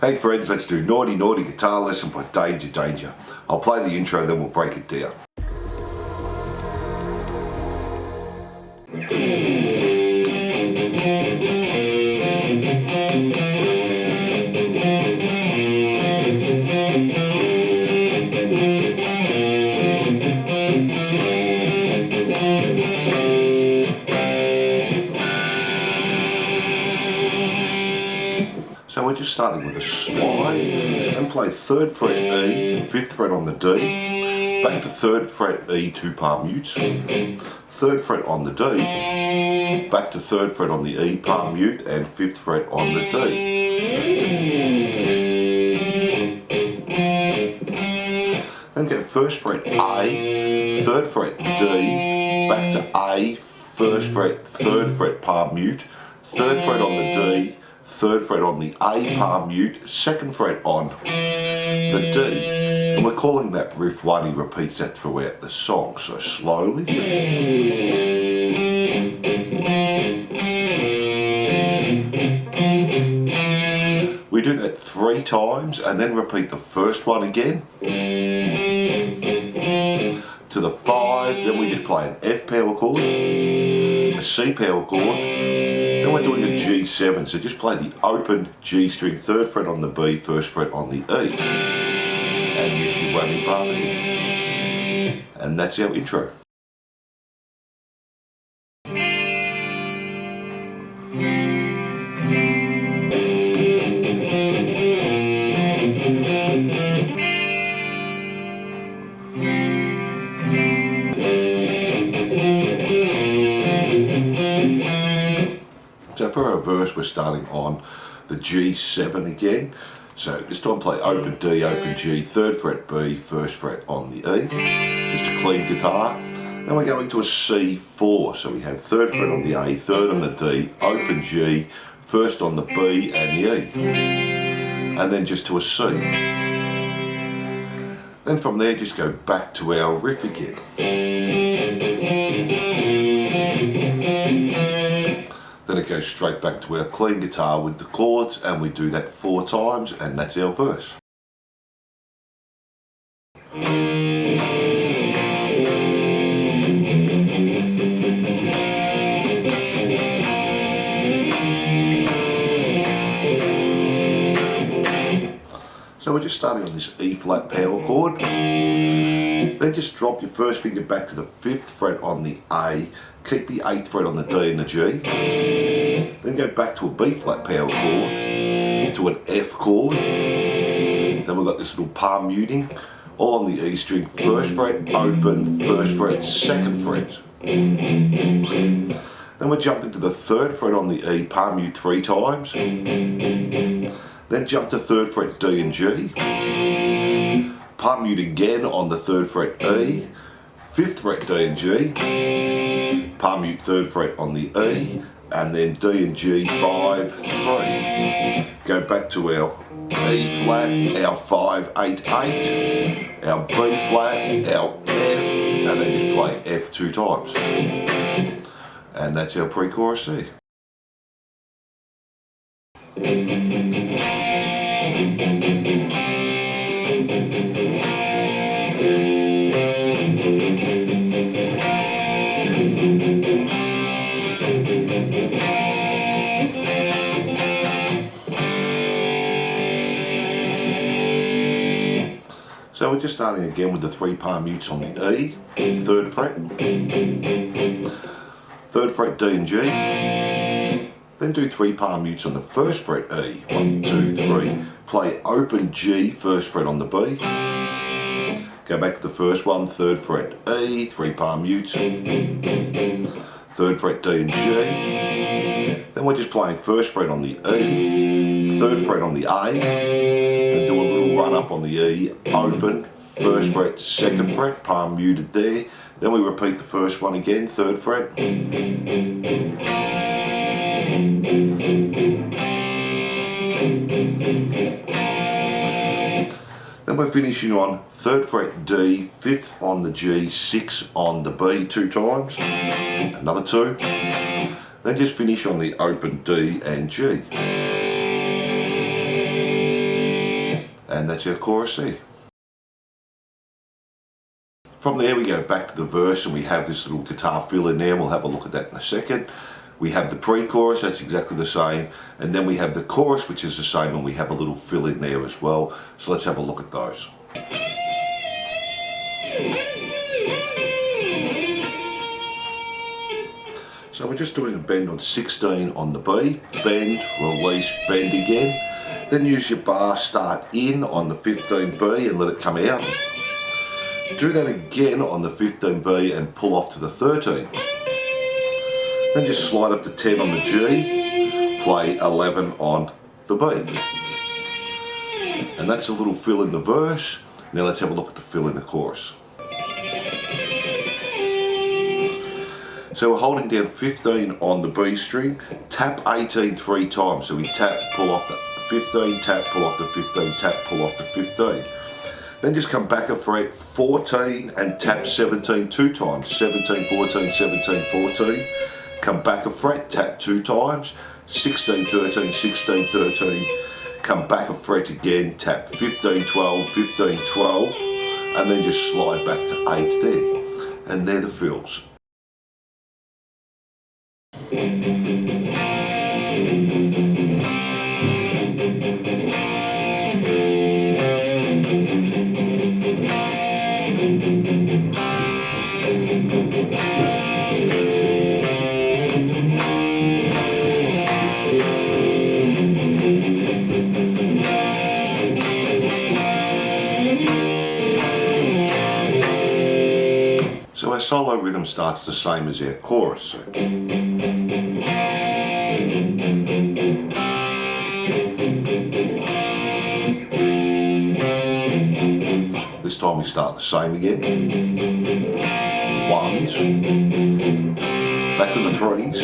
Hey friends, let's do Naughty Naughty Guitar Lesson by Danger Danger. I'll play the intro, then we'll break it down. So we're just starting with a slide and play 3rd fret E, 5th fret on the D, back to 3rd fret E, 2 palm mutes, 3rd fret on the D, back to 3rd fret on the E, palm mute, and 5th fret on the D. Then get 1st fret A, 3rd fret D, back to A, 1st fret, 3rd fret palm mute, 3rd fret on the D, 3rd fret on the A palm mute, 2nd fret on the D, and we're calling that riff whammy. Repeats that throughout the song, so slowly. We do that 3 times and then repeat the first one again to the 5, then we just play an F power chord, a C power chord, then we're doing a G7, so just play the open G string, 3rd fret on the B, 1st fret on the E, and use your whammy bar there. And that's our intro. So for our verse, we're starting on the G7 again. So this time play open D, open G, 3rd fret B, 1st fret on the E. Just a clean guitar. Then we're going to a C4. So we have 3rd fret on the A, 3rd on the D, open G, 1st on the B and the E. And then just to a C. Then from there just go back to our riff again. Then it goes straight back to our clean guitar with the chords, and we do that 4 times, and that's our verse. So we're just starting on this E flat power chord. Then just drop your first finger back to the 5th fret on the A, keep the 8th fret on the D and the G, then go back to a B flat power chord, to an F chord, then we've got this little palm muting, all on the E string, 1st fret, open, 1st fret, 2nd fret. Then we're jumping to the 3rd fret on the E, palm mute 3 times, then jump to 3rd fret D and G, palm mute again on the 3rd fret E, 5th fret D and G, palm mute 3rd fret on the E, and then D and G 5, 3. Go back to our E flat, our 5, 8, 8, our B flat, our F, and then just play F 2 times. And that's our pre-chorus C. So we're just starting again with the 3 palm mutes on the E, 3rd fret, 3rd fret D and G, then do 3 palm mutes on the 1st fret E, 1, 2, 3, play open G, 1st fret on the B, go back to the first one, 3rd fret E, 3 palm mutes, 3rd fret D and G, then we're just playing 1st fret on the E, 3rd fret on the A, then do a little run up on the E, open, 1st fret, 2nd fret, palm muted there, then we repeat the first one again, 3rd fret, then we're finishing on 3rd fret D, 5th on the G, 6 on the B 2 times, another 2, then just finish on the open D and G. And that's our chorus there. From there we go back to the verse and we have this little guitar fill in there, and we'll have a look at that in a second. We have the pre-chorus, that's exactly the same, and then we have the chorus, which is the same, and we have a little fill in there as well. So let's have a look at those. So we're just doing a bend on 16 on the B, bend, release, bend again. Then use your bar start in on the 15B and let it come out. Do that again on the 15B and pull off to the 13. Then just slide up to 10 on the G, play 11 on the B. And that's a little fill in the verse. Now let's have a look at the fill in the chorus. So we're holding down 15 on the B string, tap 18 3 times. So we tap, pull off the 15, tap, pull off the 15, tap, pull off the 15. Then just come back a fret 14 and tap 17 2 times. 17, 14, 17, 14. Come back a fret, tap 2 times. 16, 13, 16, 13. Come back a fret again, tap 15, 12, 15, 12. And then just slide back to 8 there. And they're the fills. So our solo rhythm starts the same as our chorus. This time we start the same again. Ones, back to the threes.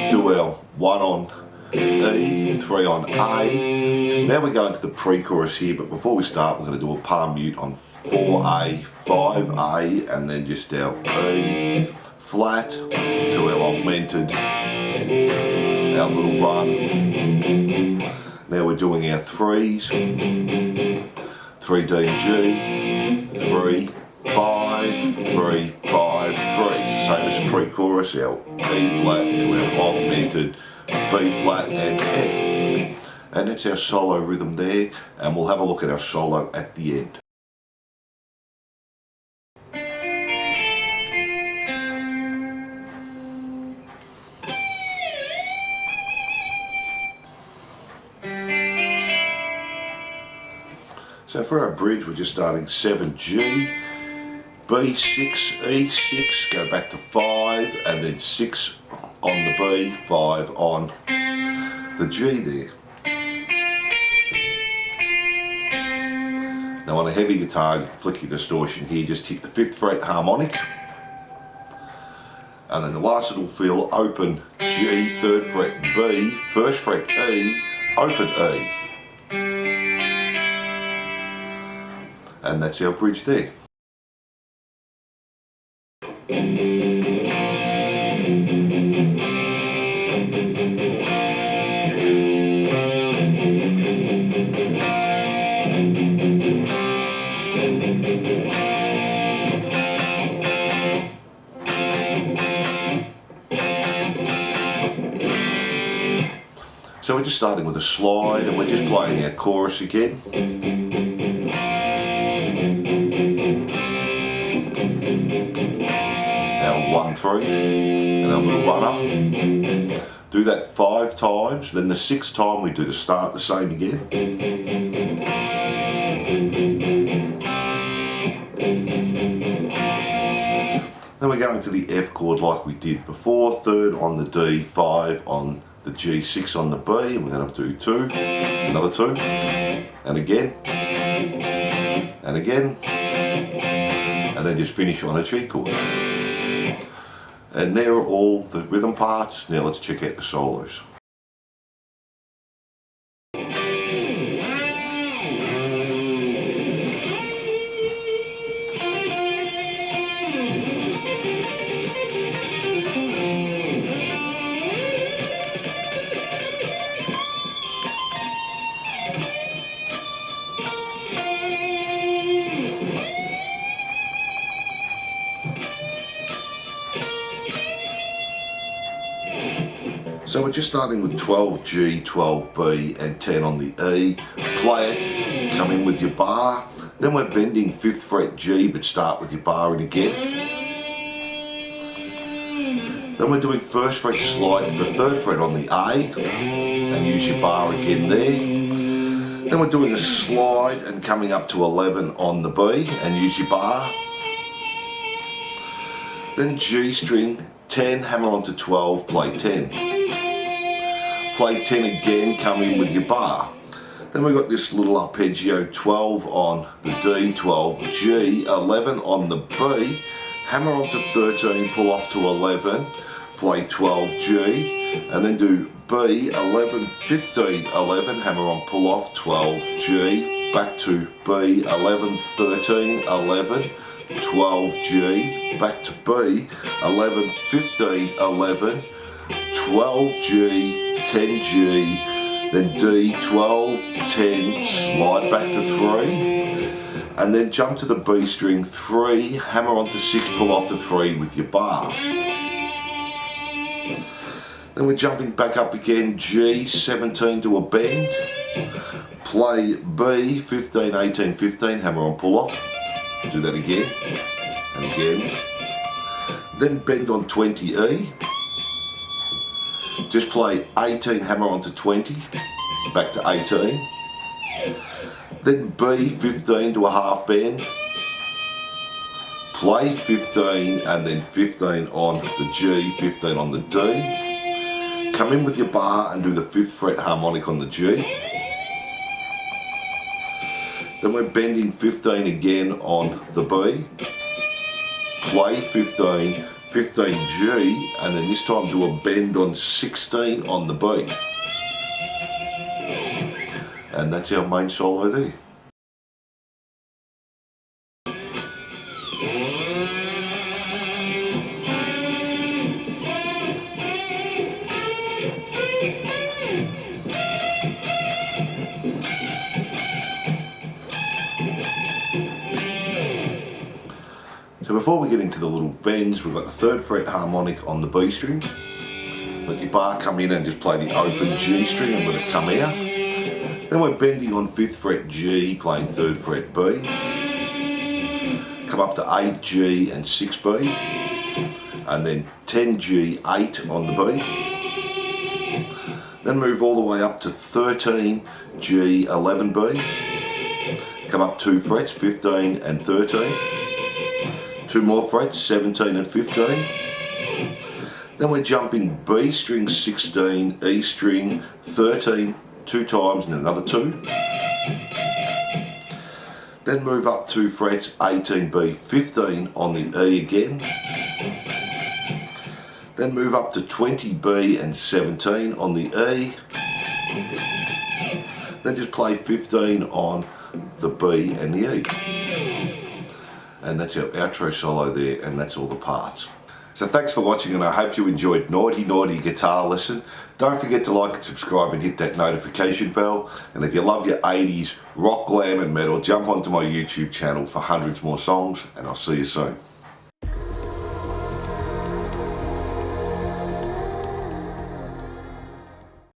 Do our 1 on E, 3 on A. Now we're going to the pre-chorus here, but before we start we're going to do a palm mute on 4A, 5A, and then just our E flat to our augmented, our little run. Now we're doing our threes, 3D and G, 3, 5, 3, 5, 3. It's the same as pre-chorus, our E flat to our augmented, B flat and F. And it's our solo rhythm there, and we'll have a look at our solo at the end. So for our bridge, we're just starting 7G, B6, E6, go back to 5, and then 6 on the B, 5 on the G there. Now on a heavy guitar, you can flick your distortion here, just hit the 5th fret harmonic, and then the last little fill, open G, 3rd fret B, 1st fret E, open E. And that's our bridge there. So we're just starting with a slide and we're just playing our chorus again. Our 1-3 and our little runner. Do that 5 times, then the 6th time we do the start the same again. Then we're going to the F chord like we did before, 3rd on the D, 5 on the G, 6 on the B, and we're going to do 2, another 2, and again, and again, and then just finish on a G chord. And there are all the rhythm parts. Now let's check out the solos. just starting with 12G, 12B and 10 on the E. Play it, come in with your bar. Then we're bending 5th fret G, but start with your bar in again. Then we're doing 1st fret slide to the 3rd fret on the A and use your bar again there. Then we're doing a slide and coming up to 11 on the B and use your bar. Then G string, 10, hammer onto 12, play 10. Play 10 again, come in with your bar. Then we've got this little arpeggio, 12 on the D, 12 G, 11 on the B, hammer onto 13, pull off to 11, play 12 G, and then do B, 11, 15, 11, hammer on, pull off, 12 G, back to B, 11, 13, 11, 12 G, back to B, 11, 15, 11, 12 G, 10 G, then D, 12, 10, slide back to 3, and then jump to the B string, 3, hammer onto 6, pull off to 3 with your bar. Then we're jumping back up again, G, 17 to a bend, play B, 15, 18, 15, hammer on, pull off, do that again, and again, then bend on 20 E, just play 18, hammer onto 20, back to 18, then B, 15 to a half bend, play 15 and then 15 on the G, 15 on the D, come in with your bar and do the 5th fret harmonic on the G. Then we're bending 15 again on the B, play 15, 15G, and then this time do a bend on 16 on the B. And that's our main solo there. So before we get into the little bends, we've got the 3rd fret harmonic on the B string. Let your bar come in and just play the open G string and let it come out. Then we're bending on 5th fret G, playing 3rd fret B. Come up to 8G and 6B. And then 10G, 8 on the B. Then move all the way up to 13G, 11B. Come up 2 frets, 15 and 13. 2 more frets, 17 and 15. Then we're jumping B string 16, E string 13, 2 times and another 2. Then move up 2 frets, 18B, 15 on the E again. Then move up to 20B and 17 on the E. Then just play 15 on the B and the E. And that's our outro solo there, and that's all the parts. So thanks for watching, and I hope you enjoyed Naughty Guitar Lesson. Don't forget to like and subscribe and hit that notification bell. And if you love your 80s rock, glam and metal, jump onto my YouTube channel for hundreds more songs, and I'll see you soon.